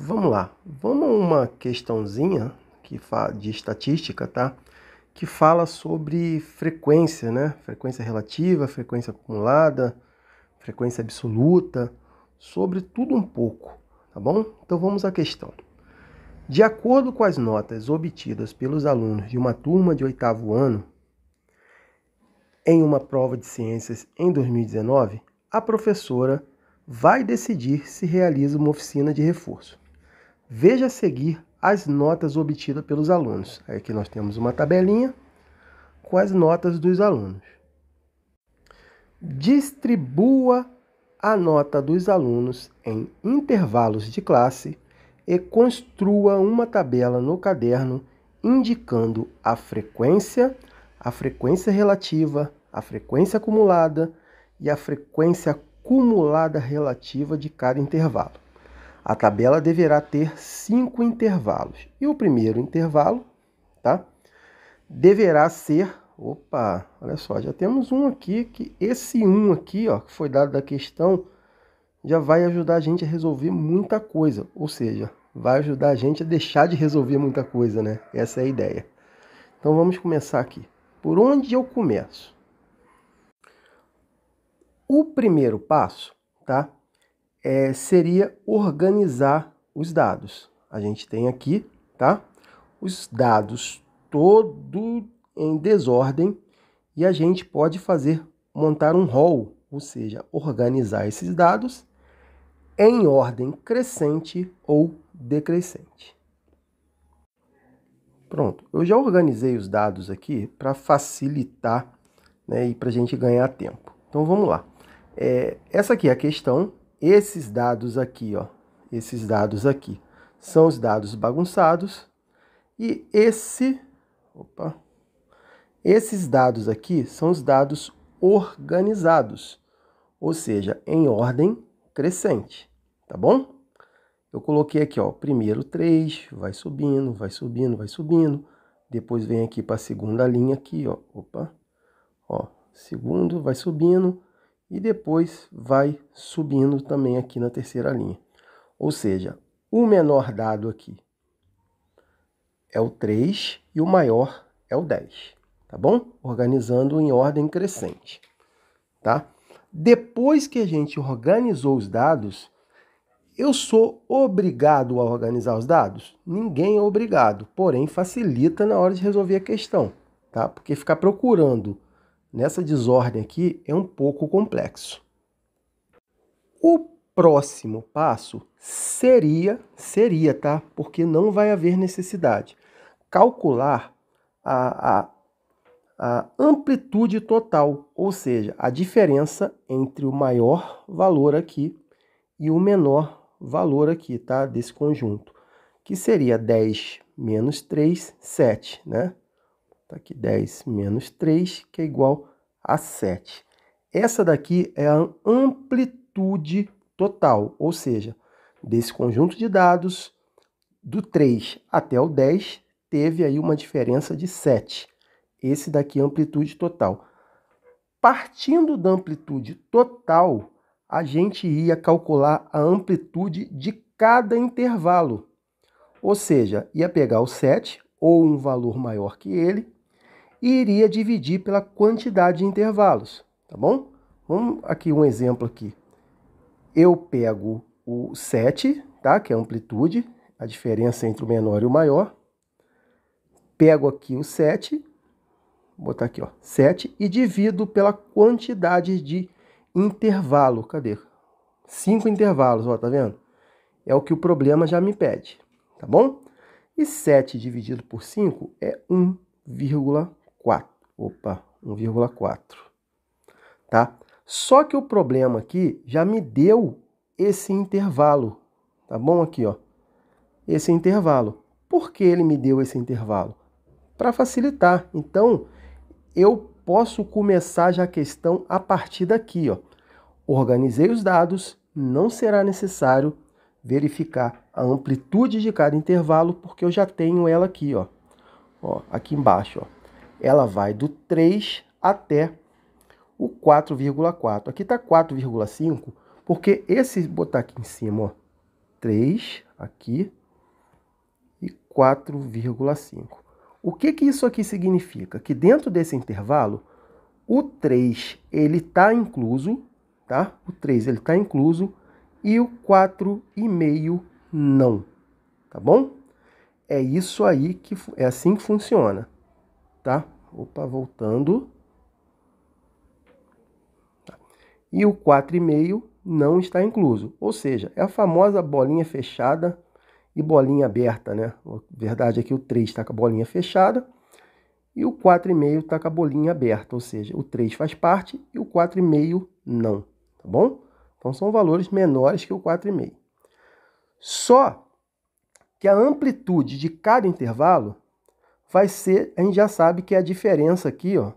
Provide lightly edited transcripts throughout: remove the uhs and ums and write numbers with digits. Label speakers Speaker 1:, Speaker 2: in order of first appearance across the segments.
Speaker 1: Vamos lá, vamos a uma questãozinha de estatística, tá? Que fala sobre frequência, né? Frequência relativa, frequência acumulada, frequência absoluta, sobre tudo um pouco, tá bom? Então vamos à questão. De acordo com as notas obtidas pelos alunos de uma turma de 8º ano, em uma prova de ciências em 2019, a professora vai decidir se realiza uma oficina de reforço. Veja a seguir as notas obtidas pelos alunos. Aqui nós temos uma tabelinha com as notas dos alunos. Distribua a nota dos alunos em intervalos de classe e construa uma tabela no caderno indicando a frequência relativa, a frequência acumulada e a frequência acumulada relativa de cada intervalo. A tabela deverá ter 5 intervalos. E o primeiro intervalo, tá? Deverá ser... Opa, olha só, já temos um aqui, que esse 1 aqui, ó, que foi dado da questão, já vai ajudar a gente a resolver muita coisa. Ou seja, vai ajudar a gente a deixar de resolver muita coisa, né? Essa é a ideia. Então vamos começar aqui. Por onde eu começo? O primeiro passo, tá? Seria organizar os dados. A gente tem aqui, tá? Os dados todo em desordem e a gente pode montar um rol, ou seja, organizar esses dados em ordem crescente ou decrescente. Pronto, eu já organizei os dados aqui para facilitar, né, e para a gente ganhar tempo. Então vamos lá. Essa aqui é a questão. Esses dados aqui, ó, esses dados aqui são os dados bagunçados e esses dados aqui são os dados organizados, ou seja, em ordem crescente, tá bom? Eu coloquei aqui, ó, primeiro 3, vai subindo, vai subindo, vai subindo, depois vem aqui para a segunda linha aqui, ó, segundo vai subindo, e depois vai subindo também aqui na terceira linha. Ou seja, o menor dado aqui é o 3 e o maior é o 10, tá bom? Organizando em ordem crescente, tá? Depois que a gente organizou os dados, eu sou obrigado a organizar os dados? Ninguém é obrigado, porém facilita na hora de resolver a questão, tá? Porque ficar procurando nessa desordem aqui é um pouco complexo. O próximo passo seria, tá? Porque não vai haver necessidade. Calcular a amplitude total, ou seja, a diferença entre o maior valor aqui e o menor valor aqui, tá? Desse conjunto, que seria 10 menos 3, 7, né? Tá aqui 10 menos 3, que é igual a 7. Essa daqui é a amplitude total, ou seja, desse conjunto de dados, do 3 até o 10, teve aí uma diferença de 7. Esse daqui é a amplitude total. Partindo da amplitude total, a gente ia calcular a amplitude de cada intervalo. Ou seja, ia pegar o 7, ou um valor maior que ele, e iria dividir pela quantidade de intervalos, tá bom? Vamos aqui um exemplo aqui. Eu pego o 7, tá? Que é a amplitude, a diferença entre o menor e o maior. Pego aqui o 7, vou botar aqui, ó, 7, e divido pela quantidade de intervalo. Cadê? 5 intervalos, ó, tá vendo? É o que o problema já me pede, tá bom? E 7 dividido por 5 é 1,4. Opa, 1,4. Tá? Só que o problema aqui já me deu esse intervalo, tá bom? Aqui, ó, esse intervalo. Por que ele me deu esse intervalo? Para facilitar. Então, eu posso começar já a questão a partir daqui, ó. Organizei os dados, não será necessário verificar a amplitude de cada intervalo, porque eu já tenho ela aqui, ó. Ó, aqui embaixo, ó. Ela vai do 3 até o 4,4. Aqui está 4,5, porque esse, botar aqui em cima, ó, 3 aqui e 4,5. O que que isso aqui significa? Que dentro desse intervalo, o 3 ele está incluso, tá? O 3 ele está incluso e o 4,5 não, tá bom? É isso aí que é assim que funciona, tá? Opa, voltando. E o 4,5 não está incluso, ou seja, é a famosa bolinha fechada e bolinha aberta, né? A verdade é que o 3 está com a bolinha fechada e o 4,5 está com a bolinha aberta, ou seja, o 3 faz parte e o 4,5 não, tá bom? Então são valores menores que o 4,5. Só que a amplitude de cada intervalo vai ser, a gente já sabe que é a diferença aqui, ó.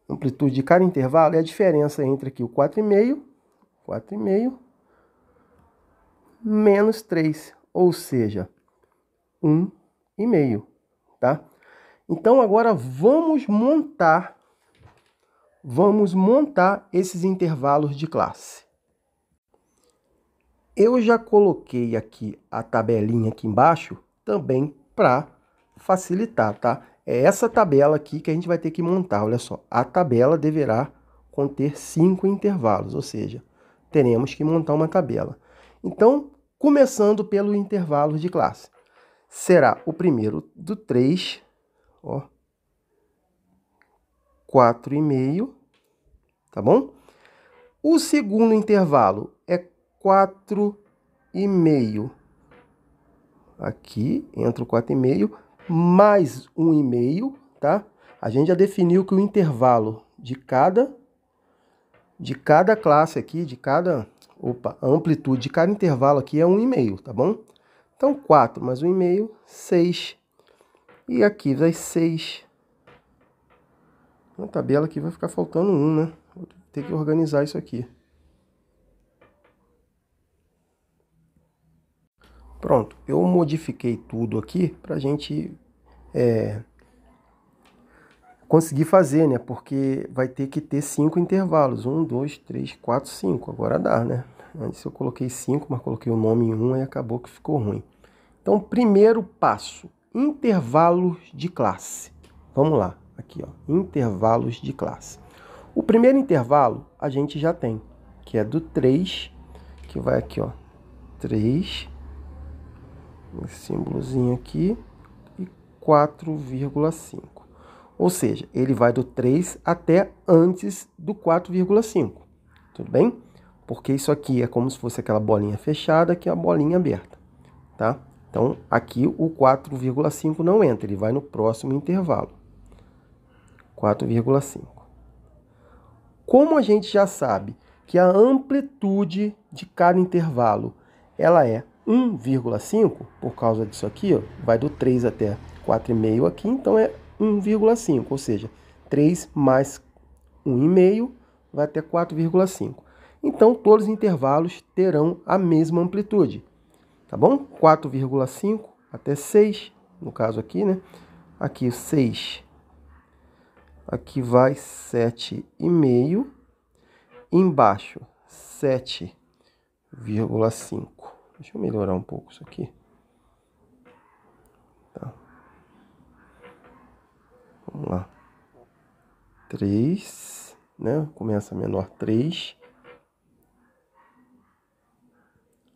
Speaker 1: A amplitude de cada intervalo é a diferença entre aqui o 4,5 menos 3, ou seja, 1,5, tá? Então agora vamos montar esses intervalos de classe. Eu já coloquei aqui a tabelinha aqui embaixo também para facilitar, tá? É essa tabela aqui que a gente vai ter que montar, olha só. A tabela deverá conter 5 intervalos, ou seja, teremos que montar uma tabela. Então, começando pelo intervalo de classe. Será o primeiro do 3, ó, 4,5, tá bom? O segundo intervalo é 4,5. Aqui entra o 4,5 mais 1,5, tá? A gente já definiu que o intervalo de cada classe aqui, a amplitude de cada intervalo aqui é 1,5, tá bom? Então, 4 mais 1,5, 6. E aqui vai 6. Na tabela aqui vai ficar faltando 1, né? Vou ter que organizar isso aqui. Pronto, eu modifiquei tudo aqui para a gente conseguir fazer, né? Porque vai ter que ter 5 intervalos. 1, 2, 3, 4, 5. Agora dá, né? Antes eu coloquei 5, mas coloquei o nome em 1 e acabou que ficou ruim. Então, primeiro passo, intervalos de classe. Vamos lá, aqui, ó, intervalos de classe. O primeiro intervalo a gente já tem, que é do 3, que vai aqui, ó, 3, esse símbolozinho aqui, e 4,5. Ou seja, ele vai do 3 até antes do 4,5. Tudo bem? Porque isso aqui é como se fosse aquela bolinha fechada, que é a bolinha aberta, tá? Então, aqui o 4,5 não entra, ele vai no próximo intervalo. 4,5. Como a gente já sabe que a amplitude de cada intervalo ela é 1,5, por causa disso aqui, ó, vai do 3 até 4,5 aqui, então é 1,5, ou seja, 3 mais 1,5 vai até 4,5. Então, todos os intervalos terão a mesma amplitude, tá bom? 4,5 até 6, no caso aqui, né? Aqui 6, aqui vai 7,5, embaixo 7,5. Deixa eu melhorar um pouco isso aqui. Tá. Vamos lá. 3, né? Começa menor 3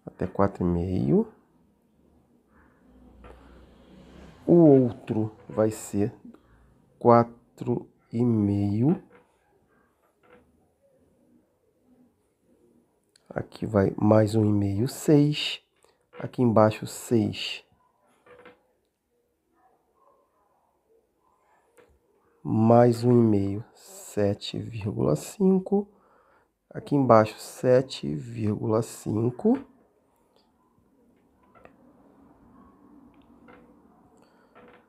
Speaker 1: até 4,5. O outro vai ser 4,5. Aqui vai mais 1,5, 6. Aqui embaixo 6. Mais 1,5, 7,5. Aqui embaixo 7,5.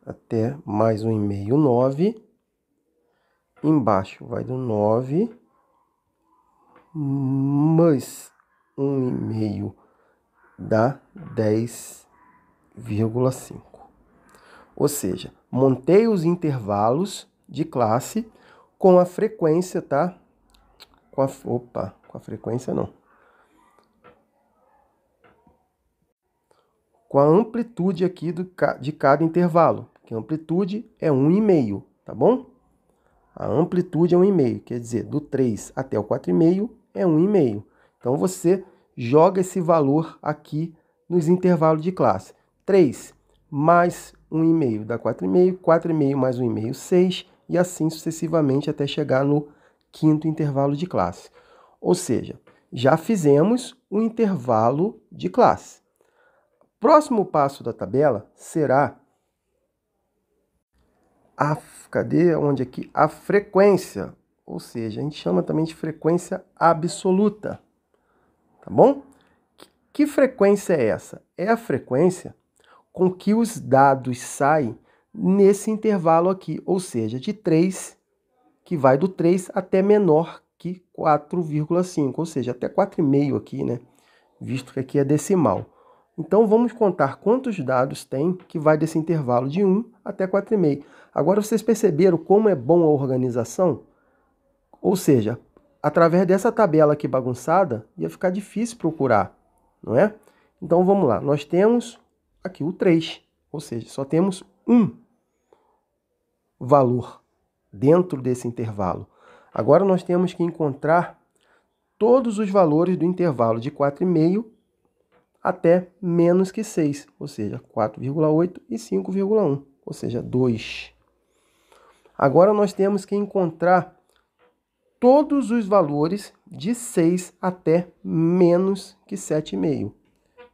Speaker 1: Até mais 1,5, 9. Embaixo vai do 9, mais 1,5 dá 10,5. Ou seja, montei os intervalos de classe com a frequência, tá? Com a frequência não. com a amplitude aqui de cada intervalo, que a amplitude é 1,5, tá bom? A amplitude é 1,5, quer dizer, do 3 até o 4,5 é 1,5. Então, você joga esse valor aqui nos intervalos de classe. 3 mais 1,5 dá 4,5, 4,5 mais 1,5, 6, e assim sucessivamente até chegar no quinto intervalo de classe. Ou seja, já fizemos um intervalo de classe. Próximo passo da tabela será a frequência, ou seja, a gente chama também de frequência absoluta, tá bom? Que frequência é essa? É a frequência com que os dados saem nesse intervalo aqui, ou seja, de 3, que vai do 3 até menor que 4,5, ou seja, até 4,5 aqui, né? Visto que aqui é decimal. Então, vamos contar quantos dados tem que vai desse intervalo de 1 até 4,5. Agora, vocês perceberam como é bom a organização? Ou seja, através dessa tabela aqui bagunçada, ia ficar difícil procurar, não é? Então, vamos lá. Nós temos aqui o 3, ou seja, só temos um valor dentro desse intervalo. Agora, nós temos que encontrar todos os valores do intervalo de 4,5 até menos que 6, ou seja, 4,8 e 5,1, ou seja, 2. Agora nós temos que encontrar todos os valores de 6 até menos que 7,5,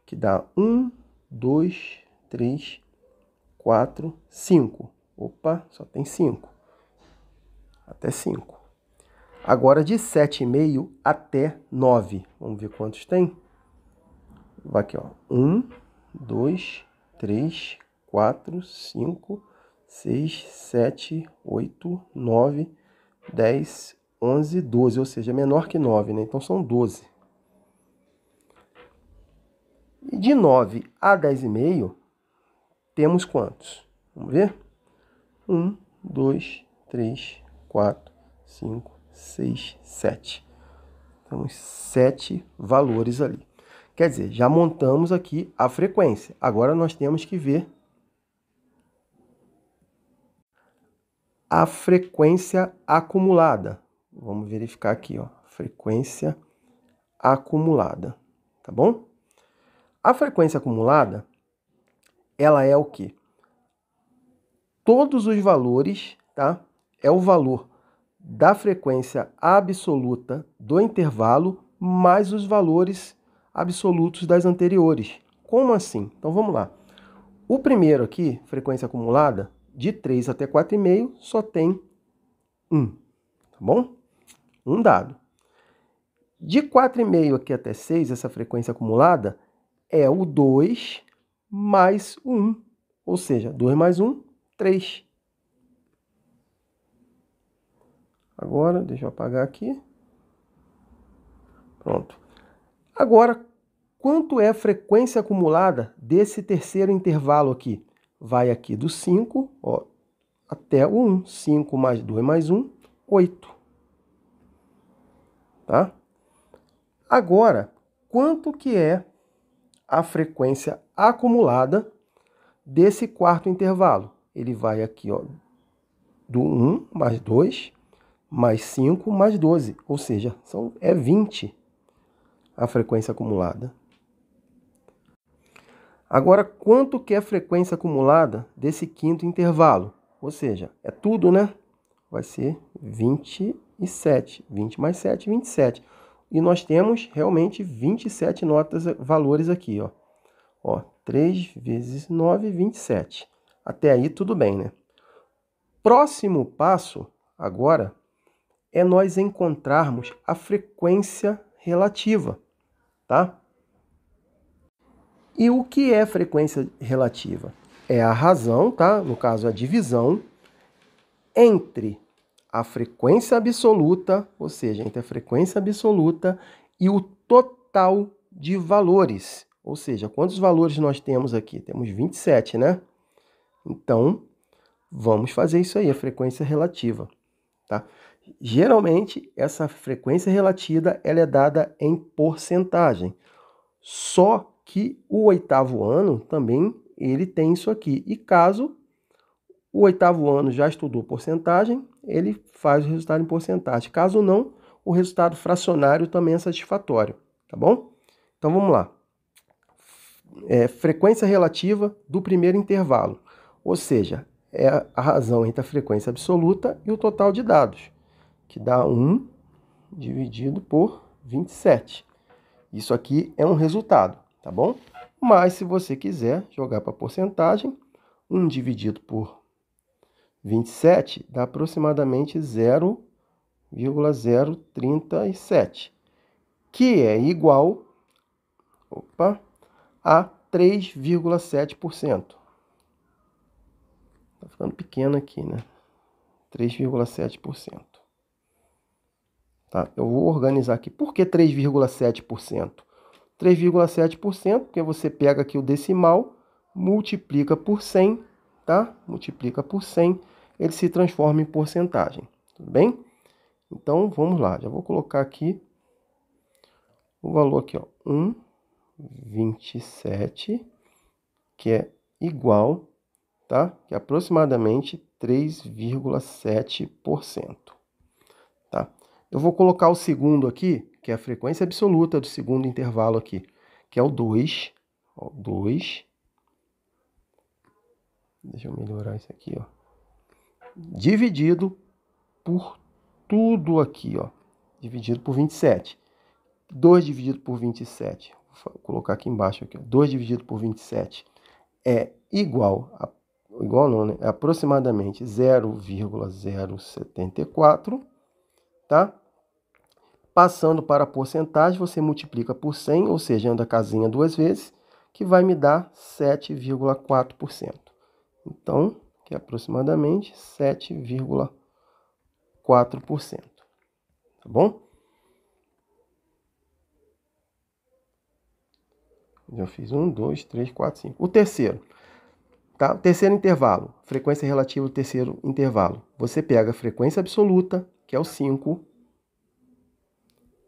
Speaker 1: que dá 1, 2, 3, 4, 5. Opa, só tem 5. Até 5. Agora de 7,5 até 9. Vamos ver quantos tem? Vai aqui, ó. 1, 2, 3, 4, 5, 6, 7, 8, 9, 10, 11, 12. Ou seja, menor que 9, né? Então são 12. E de 9 a 10,5, temos quantos? Vamos ver? 1, 2, 3, 4, 5, 6, 7. Temos 7 valores ali. Quer dizer, já montamos aqui a frequência. Agora nós temos que ver a frequência acumulada. Vamos verificar aqui, ó, frequência acumulada, tá bom? A frequência acumulada, ela é o quê? Todos os valores, tá? É o valor da frequência absoluta do intervalo mais os valores absolutos das anteriores. Como assim? Então vamos lá. O primeiro aqui, frequência acumulada, de 3 até 4,5, só tem 1, tá bom? Um dado. De 4,5 aqui até 6, essa frequência acumulada é o 2 mais 1, ou seja, 2 mais 1, 3. Agora, deixa eu apagar aqui. Pronto. Agora, quanto é a frequência acumulada desse terceiro intervalo aqui? Vai aqui do 5, ó, até o 1. 5 mais 2 mais 1, 8. Tá? Agora, quanto que é a frequência acumulada desse quarto intervalo? Ele vai aqui, ó, do 1 mais 2, mais 5, mais 12. Ou seja, é 20 a frequência acumulada. Agora, quanto que é a frequência acumulada desse quinto intervalo? Ou seja, é tudo, né? Vai ser 27. 20 mais 7, 27. E nós temos realmente 27 valores aqui, ó. Ó, 3 vezes 9, 27. Até aí tudo bem, né? Próximo passo, agora, é nós encontrarmos a frequência relativa, tá? E o que é frequência relativa? É a razão, tá? No caso, a divisão entre a frequência absoluta, ou seja, entre a frequência absoluta e o total de valores. Ou seja, quantos valores nós temos aqui? Temos 27, né? Então, vamos fazer isso aí, a frequência relativa, tá? Geralmente, essa frequência relativa ela é dada em porcentagem. Só que o 8º ano também ele tem isso aqui. E caso o 8º ano já estudou porcentagem, ele faz o resultado em porcentagem. Caso não, o resultado fracionário também é satisfatório, tá bom? Então vamos lá. Frequência relativa do primeiro intervalo, ou seja, é a razão entre a frequência absoluta e o total de dados, que dá 1 dividido por 27. Isso aqui é um resultado, tá bom? Mas se você quiser jogar para porcentagem, 1 dividido por 27 dá aproximadamente 0,037, que é igual a 3,7%. Tá ficando pequeno aqui, né? 3,7%. Tá? Eu vou organizar aqui. Por que 3,7%? 3,7% porque você pega aqui o decimal, multiplica por 100, tá? Multiplica por 100, ele se transforma em porcentagem. Tudo bem? Então, vamos lá. Já vou colocar aqui o valor aqui, ó, 1,27, que é igual, tá? Que é aproximadamente 3,7%. Tá? Eu vou colocar o segundo aqui, que é a frequência absoluta do segundo intervalo aqui, que é o 2. Ó, 2. Deixa eu melhorar isso aqui, ó. Dividido por tudo aqui, ó. Dividido por 27. 2 dividido por 27. Vou colocar aqui embaixo, aqui, ó. 2 dividido por 27 é igual não, né? É aproximadamente 0,074, tá? Passando para a porcentagem, você multiplica por 100, ou seja, anda a casinha 2 vezes, que vai me dar 7,4%. Então, que é aproximadamente 7,4%. Tá bom? Já fiz 1, 2, 3, 4, 5. O terceiro. Tá? O terceiro intervalo, frequência relativa do terceiro intervalo. Você pega a frequência absoluta, que é o 5,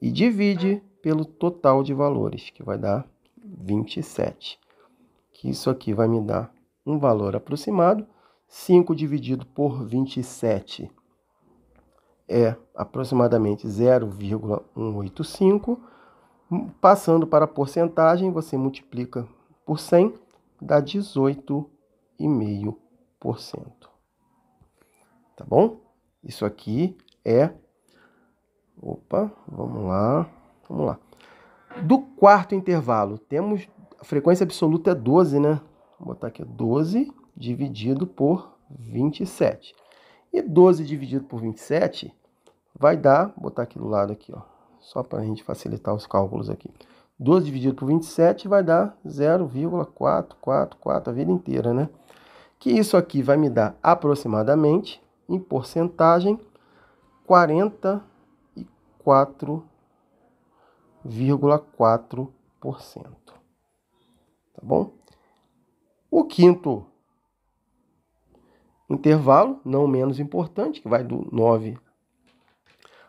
Speaker 1: e divide pelo total de valores, que vai dar 27. Que isso aqui vai me dar um valor aproximado. 5 dividido por 27 é aproximadamente 0,185. Passando para a porcentagem, você multiplica por 100, dá 18,5%. Tá bom? Isso aqui é... vamos lá. Do quarto intervalo, temos... A frequência absoluta é 12, né? Vou botar aqui 12 dividido por 27. E 12 dividido por 27 vai dar... Vou botar aqui do lado aqui, ó. Só para a gente facilitar os cálculos aqui. 12 dividido por 27 vai dar 0,444 a vida inteira, né? Que isso aqui vai me dar aproximadamente, em porcentagem, 44,4%. Tá bom? O quinto intervalo, não menos importante, que vai do 9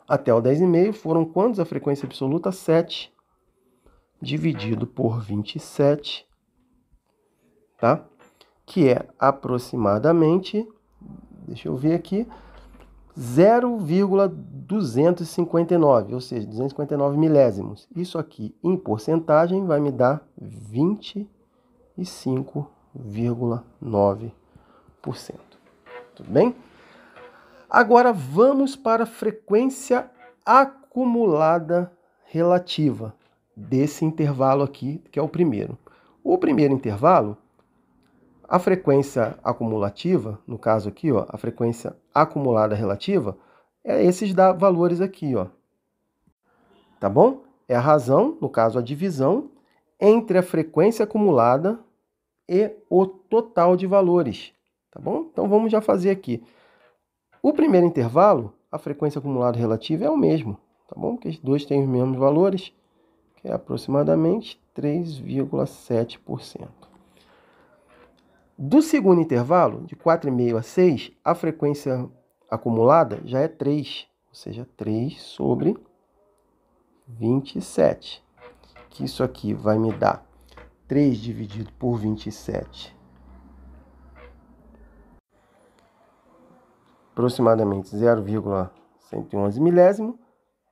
Speaker 1: até o 10,5, foram quantos? A frequência absoluta, 7, dividido por 27, tá? Que é aproximadamente, deixa eu ver aqui, 0,259, ou seja, 259 milésimos. Isso aqui, em porcentagem, vai me dar 25,9%. Tudo bem? Agora vamos para a frequência acumulada relativa desse intervalo aqui, que é o primeiro. O primeiro intervalo, a frequência acumulativa, no caso aqui, ó, a frequência acumulada relativa, é esses valores aqui, ó. Tá bom? É a razão, no caso a divisão, entre a frequência acumulada e o total de valores. Tá bom? Então vamos já fazer aqui. O primeiro intervalo, a frequência acumulada relativa é o mesmo, tá bom? Porque os dois têm os mesmos valores, que é aproximadamente 3,7%. Do segundo intervalo, de 4,5 a 6, a frequência acumulada já é 3, ou seja, 3 sobre 27. Que isso aqui vai me dar 3 dividido por 27. Aproximadamente 0,111 milésimo,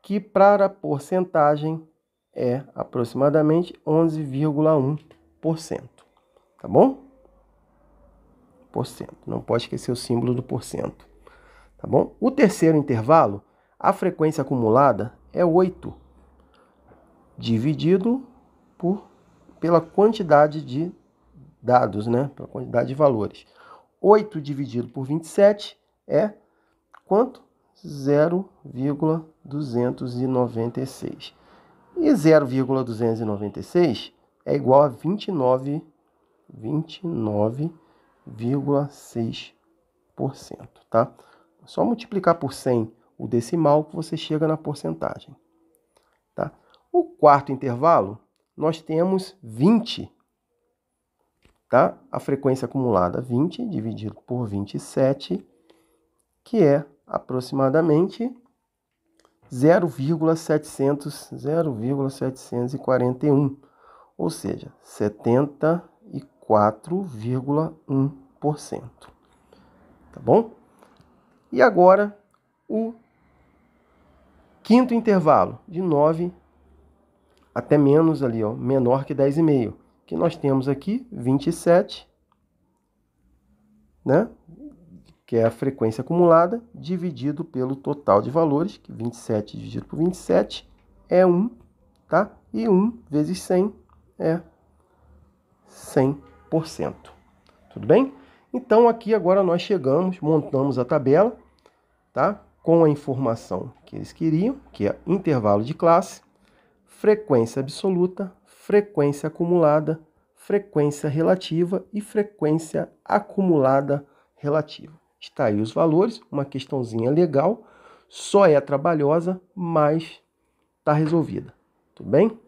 Speaker 1: que para a porcentagem é aproximadamente 11,1%. Tá bom? Porcento. Não pode esquecer o símbolo do porcento. Tá bom? O terceiro intervalo, a frequência acumulada é 8, dividido pela quantidade de dados, né? Pela quantidade de valores. 8 dividido por 27 é quanto? 0,296. E 0,296 é igual a 29,6%, tá? É só multiplicar por 100 o decimal que você chega na porcentagem, tá? O quarto intervalo, nós temos 20, tá? A frequência acumulada 20 dividido por 27, que é aproximadamente 0,741, ou seja, 74,1%. Tá bom? E agora o quinto intervalo, de 9 até menos ali, ó, menor que 10,5, que nós temos aqui 27, né? Que é a frequência acumulada, dividido pelo total de valores, que 27 dividido por 27 é 1, tá? E 1 vezes 100 é 100%. Tudo bem? Então, aqui agora nós chegamos, montamos a tabela, tá? Com a informação que eles queriam, que é intervalo de classe, frequência absoluta, frequência acumulada, frequência relativa e frequência acumulada relativa. Está aí os valores, uma questãozinha legal, só é trabalhosa, mas está resolvida. Tudo bem?